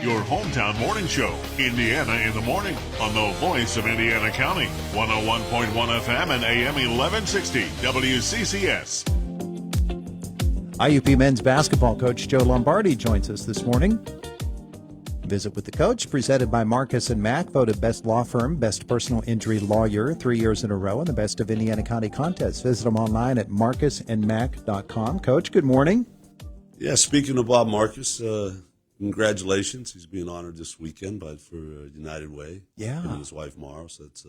your hometown morning show, Indiana in the Morning, on the voice of Indiana County, 101.1 FM and AM 1160 WCCS. IUP men's basketball coach Joe Lombardi joins us this morning. Visit with the Coach, presented by Marcus & Mack, voted best law firm, best personal injury lawyer 3 years in a row, and the best of Indiana County contests. Visit them online at marcusandmack.com. Coach, good morning. Yeah, speaking of Bob Marcus, congratulations. He's being honored this weekend for United Way. Yeah. Him and his wife, Mara. So it's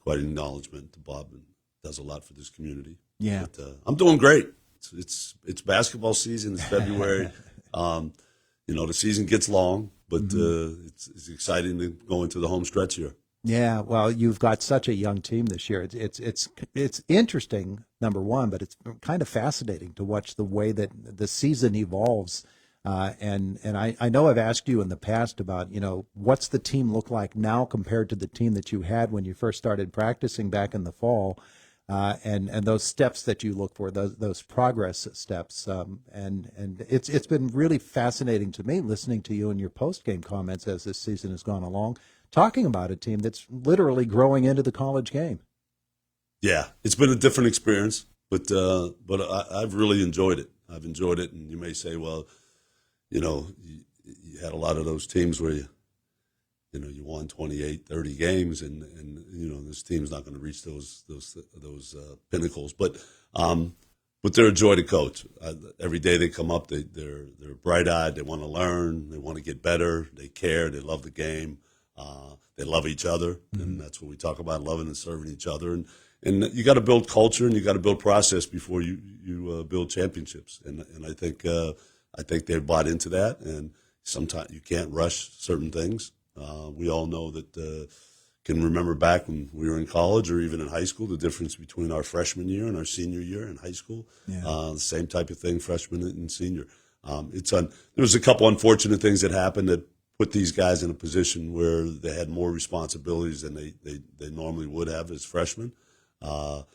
quite an acknowledgement to Bob, and does a lot for this community. Yeah. But, I'm doing great. It's basketball season. It's February. The season gets long, but it's exciting to go into the home stretch here. Yeah, well, you've got such a young team this year. It's interesting, number one, but it's kind of fascinating to watch the way that the season evolves. And I know I've asked you in the past about, what's the team look like now compared to the team that you had when you first started practicing back in the fall, and those steps that you look for, those progress steps. And it's been really fascinating to me listening to you and your post-game comments as this season has gone along, talking about a team that's literally growing into the college game. Yeah, it's been a different experience, but I've really enjoyed it. I've enjoyed it, and you may say, well, you had a lot of those teams where you won 28, 30 games, and this team's not going to reach those pinnacles. But they're a joy to coach. Every day they come up, they're bright-eyed. They want to learn. They want to get better. They care. They love the game. They love each other, and that's what we talk about: loving and serving each other. And you got to build culture and you got to build process before you build championships. And I think they've bought into that. And sometimes you can't rush certain things. We all know that. Can remember back when we were in college or even in high school, the difference between our freshman year and our senior year in high school. Yeah. The same type of thing, freshman and senior. There was a couple unfortunate things that happened that put these guys in a position where they had more responsibilities than they normally would have as freshmen. But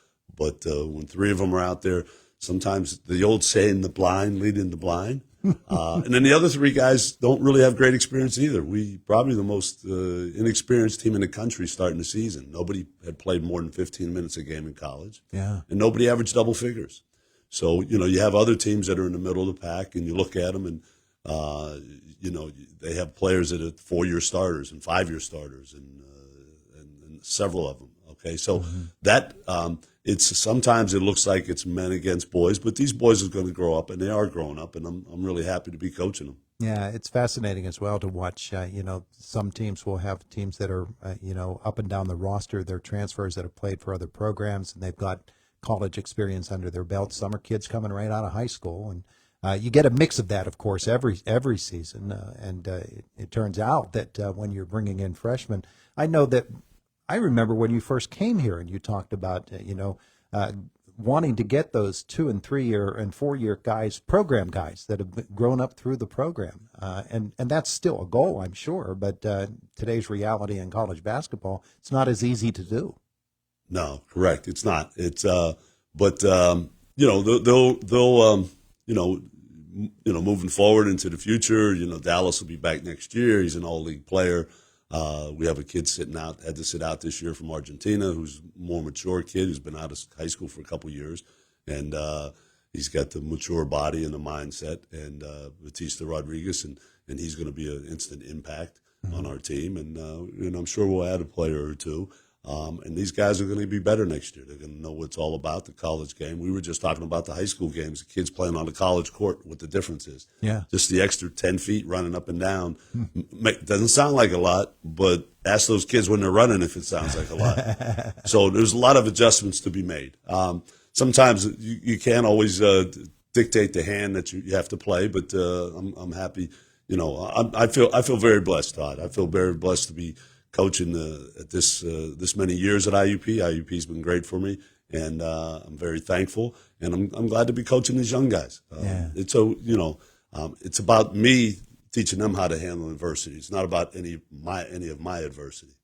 when three of them are out there, sometimes the old saying, the blind leading the blind. And then the other three guys don't really have great experience either. We probably the most inexperienced team in the country starting the season. Nobody had played more than 15 minutes a game in college. Yeah. And nobody averaged double figures. So, you have other teams that are in the middle of the pack, and you look at them and, they have players that are 4-year starters and 5-year starters and several of them. Okay, so that sometimes it looks like it's men against boys, but these boys are going to grow up, and they are growing up, and I'm really happy to be coaching them. Yeah, it's fascinating as well to watch. Some teams will have teams that are up and down the roster. They're transfers that have played for other programs, and they've got college experience under their belt. Some are kids coming right out of high school, and you get a mix of that, of course, every season. It turns out that when you're bringing in freshmen, I remember when you first came here and you talked about, wanting to get those 2- and 3-year and 4-year guys, program guys that have grown up through the program. And that's still a goal, I'm sure. But today's reality in college basketball, it's not as easy to do. No, correct. It's not. It's, they'll moving forward into the future, Dallas will be back next year. He's an all-league player. We have a kid had to sit out this year from Argentina, who's a more mature kid who's been out of high school for a couple years. And he's got the mature body and the mindset. And Batista Rodriguez, and he's going to be an instant impact on our team. And I'm sure we'll add a player or two. And these guys are going to be better next year. They're going to know what it's all about, the college game. We were just talking about the high school games, the kids playing on the college court, what the difference is. Yeah. Just the extra 10 feet running up and down. Doesn't sound like a lot, but ask those kids when they're running if it sounds like a lot. So there's a lot of adjustments to be made. Sometimes you can't always dictate the hand that you have to play, but I'm happy. I feel very blessed, Todd. I feel very blessed to be coaching at this many years at IUP. IUP's been great for me, and I'm very thankful. And I'm glad to be coaching these young guys. It's about me teaching them how to handle adversity. It's not about any of my adversity.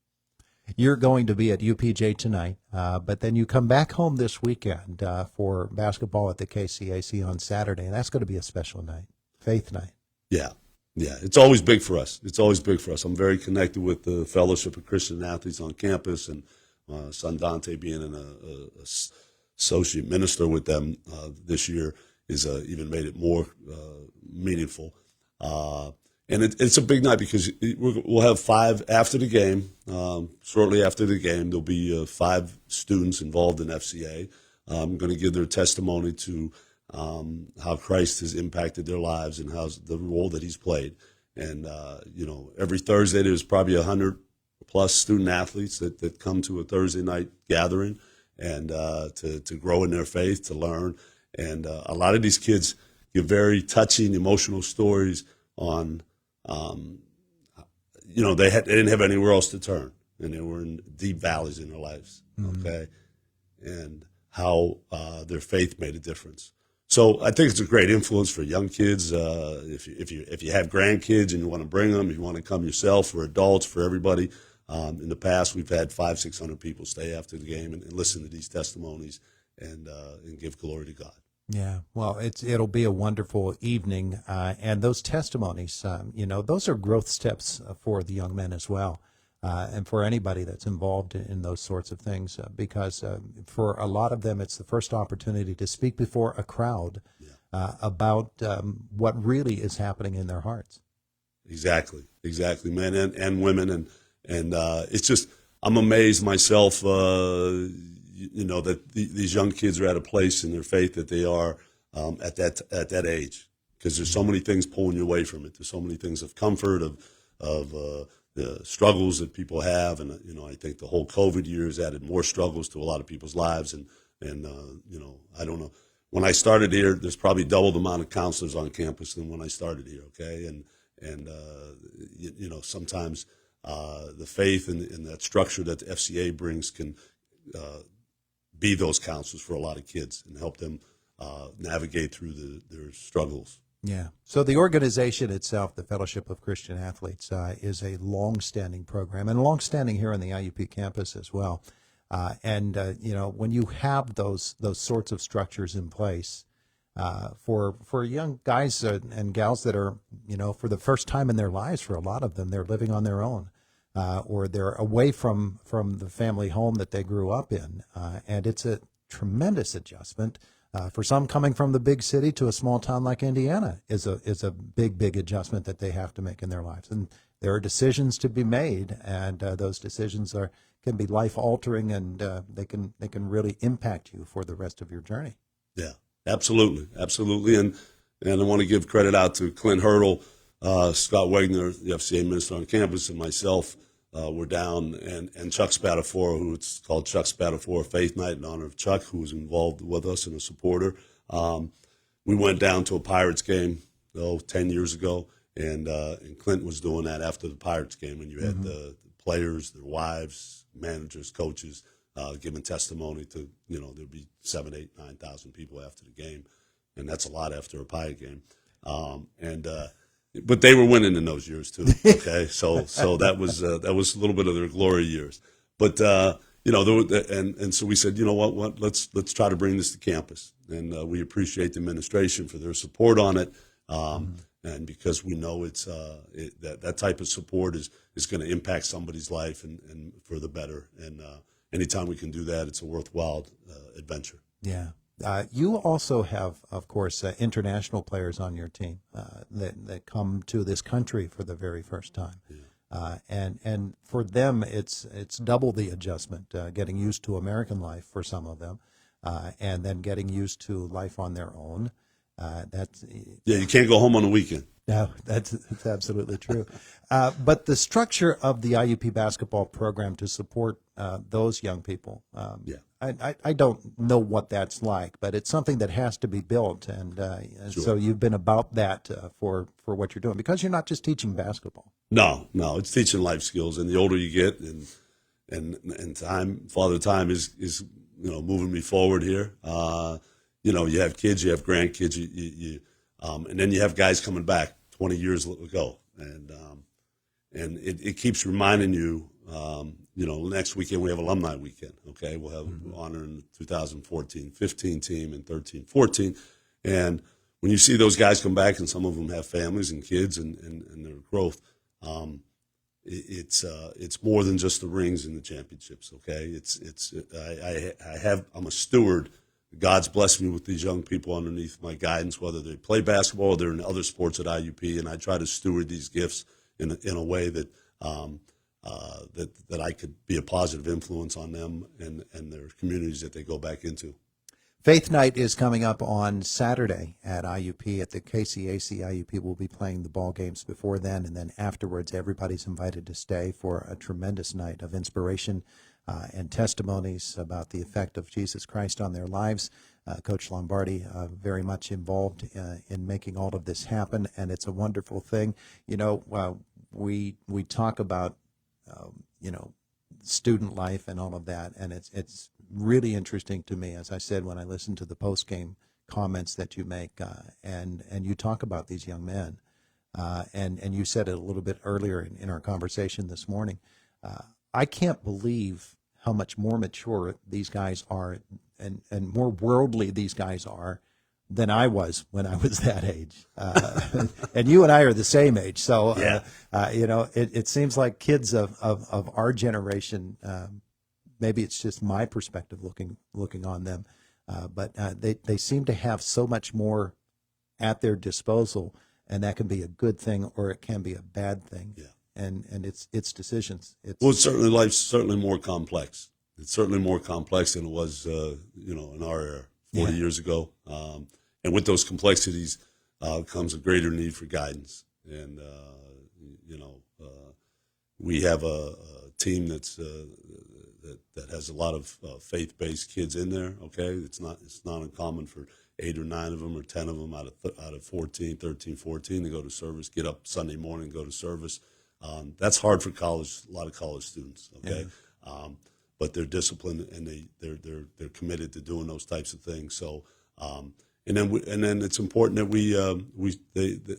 You're going to be at UPJ tonight, but then you come back home this weekend for basketball at the KCAC on Saturday, and that's going to be a special night, faith night. Yeah. Yeah, it's always big for us. It's always big for us. I'm very connected with the Fellowship of Christian Athletes on campus, and son Dante being an associate minister with them this year is even made it more meaningful. And it's a big night because we'll have 5 after the game. Shortly after the game, there'll be 5 students involved in FCA. I'm going to give their testimony to how Christ has impacted their lives and how the role that he's played. And, every Thursday there's probably 100 plus student athletes that come to a Thursday night gathering and to grow in their faith, to learn. And a lot of these kids give very touching, emotional stories on, they didn't have anywhere else to turn, and they were in deep valleys in their lives, okay? And how their faith made a difference. So I think it's a great influence for young kids. If you have grandkids and you want to bring them, if you want to come yourself, for adults, for everybody. In the past, we've had 500-600 people stay after the game and listen to these testimonies and give glory to God. Yeah, well, it'll be a wonderful evening, and those testimonies, those are growth steps for the young men as well. And for anybody that's involved in those sorts of things, because for a lot of them, it's the first opportunity to speak before a crowd about what really is happening in their hearts. Exactly, men and women, and it's just, I'm amazed myself, that these young kids are at a place in their faith that they are at that age, because there's so many things pulling you away from it. There's so many things of comfort, of the struggles that people have, and I think the whole COVID year has added more struggles to a lot of people's lives, and I don't know. When I started here, there's probably double the amount of counselors on campus than when I started here. Okay, and sometimes the faith and that structure that the FCA brings can be those counselors for a lot of kids and help them navigate through their struggles. Yeah. So the organization itself, the Fellowship of Christian Athletes, is a long-standing program, and long-standing here on the IUP campus as well. When you have those sorts of structures in place for young guys and gals that are, for the first time in their lives, for a lot of them, they're living on their own, or they're away from the family home that they grew up in, and it's a tremendous adjustment. For some, coming from the big city to a small town like Indiana is a big adjustment that they have to make in their lives. And there are decisions to be made, and those decisions can be life altering, and they can really impact you for the rest of your journey. Yeah, absolutely. And I want to give credit out to Clint Hurdle, Scott Wegner, the FCA minister on campus, and myself. We're down, and Chuck Spatafora, who it's called Chuck Spatafora Faith Night in honor of Chuck, who was involved with us and a supporter. We went down to a Pirates game 10 years ago, and Clint was doing that after the Pirates game, and you had the players, their wives, managers, coaches giving testimony to, there'd be 7,000, 8,000, 9,000 people after the game, and that's a lot after a Pirate game. But they were winning in those years too. Okay, so that was a little bit of their glory years. But and so we said, what? Let's try to bring this to campus, and we appreciate the administration for their support on it, and because we know it's that type of support is going to impact somebody's life and for the better. And anytime we can do that, it's a worthwhile adventure. Yeah. You also have, of course, international players on your team that come to this country for the very first time, and for them it's double the adjustment, getting used to American life for some of them, and then getting used to life on their own. You can't go home on the weekend. No, that's absolutely true. But the structure of the IUP basketball program to support those young people, I don't know what that's like, but it's something that has to be built, and Sure. So you've been about that for what you're doing, because you're not just teaching basketball. No, it's teaching life skills, and the older you get, and time, Father Time is moving me forward here. You have kids, you have grandkids, and then you have guys coming back 20 years ago, and it keeps reminding you. Next weekend we have alumni weekend. Okay, we'll have honoring the 2014-15 team and 13-14, and when you see those guys come back, and some of them have families and kids and their growth, it's more than just the rings and the championships. Okay, I'm a steward. God's blessed me with these young people underneath my guidance, whether they play basketball or they're in other sports at IUP, and I try to steward these gifts in a way that that I could be a positive influence on them and their communities that they go back into. Faith Night is coming up on Saturday at IUP at the KCAC. IUP will be playing the ball games before then, and then afterwards everybody's invited to stay for a tremendous night of inspiration and testimonies about the effect of Jesus Christ on their lives. Coach Lombardi very much involved in making all of this happen, and it's a wonderful thing. You know, we talk about student life and all of that, and it's really interesting to me, as I said, when I listen to the post-game comments that you make, and you talk about these young men, and you said it a little bit earlier in our conversation this morning. I can't believe how much more mature these guys are and more worldly these guys are than I was when I was that age. And you and I are the same age. So, it seems like kids of our generation, maybe it's just my perspective looking on them, but they seem to have so much more at their disposal, and that can be a good thing or it can be a bad thing. Yeah. And it's decisions. Life's certainly more complex. It's certainly more complex than it was, in our era 40 years ago. And with those complexities comes a greater need for guidance. And, we have a team that has a lot of faith-based kids in there. Okay, it's not uncommon for 8 or 9 of them or 10 of them out of 13 to go to service, get up Sunday morning, go to service. That's hard for a lot of college students. Okay, but they're disciplined and they're committed to doing those types of things. So, and then it's important that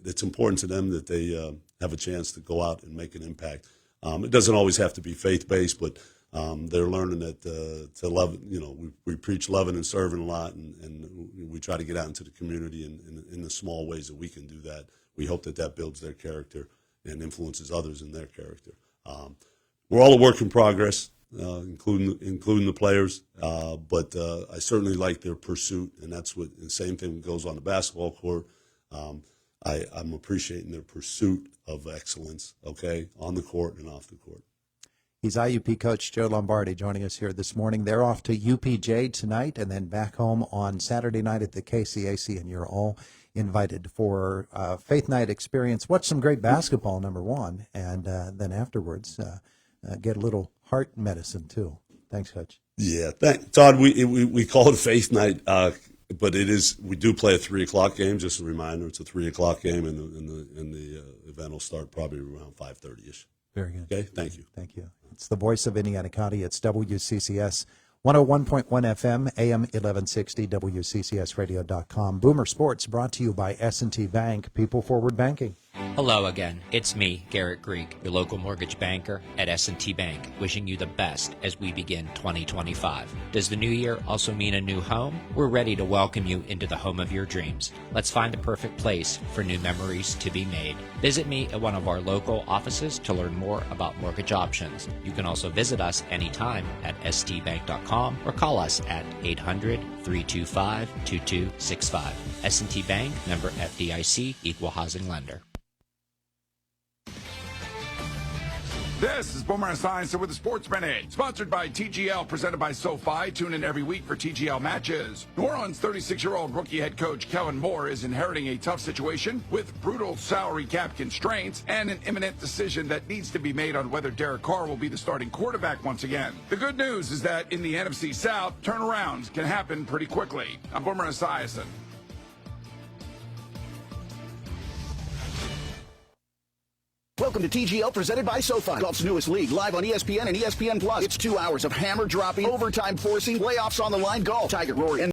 it's important to them that they have a chance to go out and make an impact. It doesn't always have to be faith-based, but they're learning that to love. We preach loving and serving a lot, and we try to get out into the community in the small ways that we can do that. We hope that builds their character and influences others in their character. We're all a work in progress, including the players. But I certainly like their pursuit, and that's what the same thing goes on the basketball court. I'm appreciating their pursuit of excellence, okay, on the court and off the court. He's IUP coach Joe Lombardi joining us here this morning. They're off to UPJ tonight and then back home on Saturday night at the KCAC, and you're all invited for Faith Night experience. Watch some great basketball, number one, and then afterwards get a little heart medicine too. Thanks, Coach. Yeah, Todd. We call it Faith Night, but we do play a 3:00 game. Just a reminder, it's a 3:00 game, and the event will start probably around 5:30ish. Very good. Okay, thank you. Thank you. It's the voice of Indiana County. It's WCCS 101.1 FM, AM 1160, WCCSradio.com. Boomer Sports brought to you by S&T Bank, People Forward Banking. Hello again. It's me, Garrett Greek, your local mortgage banker at S&T Bank, wishing you the best as we begin 2025. Does the new year also mean a new home? We're ready to welcome you into the home of your dreams. Let's find the perfect place for new memories to be made. Visit me at one of our local offices to learn more about mortgage options. You can also visit us anytime at stbank.com or call us at 800-325-2265. S&T Bank, member FDIC, equal housing lender. This is Boomer Esiason with the Sports Minute, sponsored by TGL, presented by SoFi. Tune in every week for TGL matches. New Orleans' 36-year-old rookie head coach Kellen Moore is inheriting a tough situation with brutal salary cap constraints and an imminent decision that needs to be made on whether Derek Carr will be the starting quarterback once again. The good news is that in the NFC South, turnarounds can happen pretty quickly. I'm Boomer Esiason. Welcome to TGL, presented by SoFi, golf's newest league, live on ESPN and ESPN+. It's 2 hours of hammer-dropping, overtime forcing, playoffs on the line golf. Tiger, Rory, and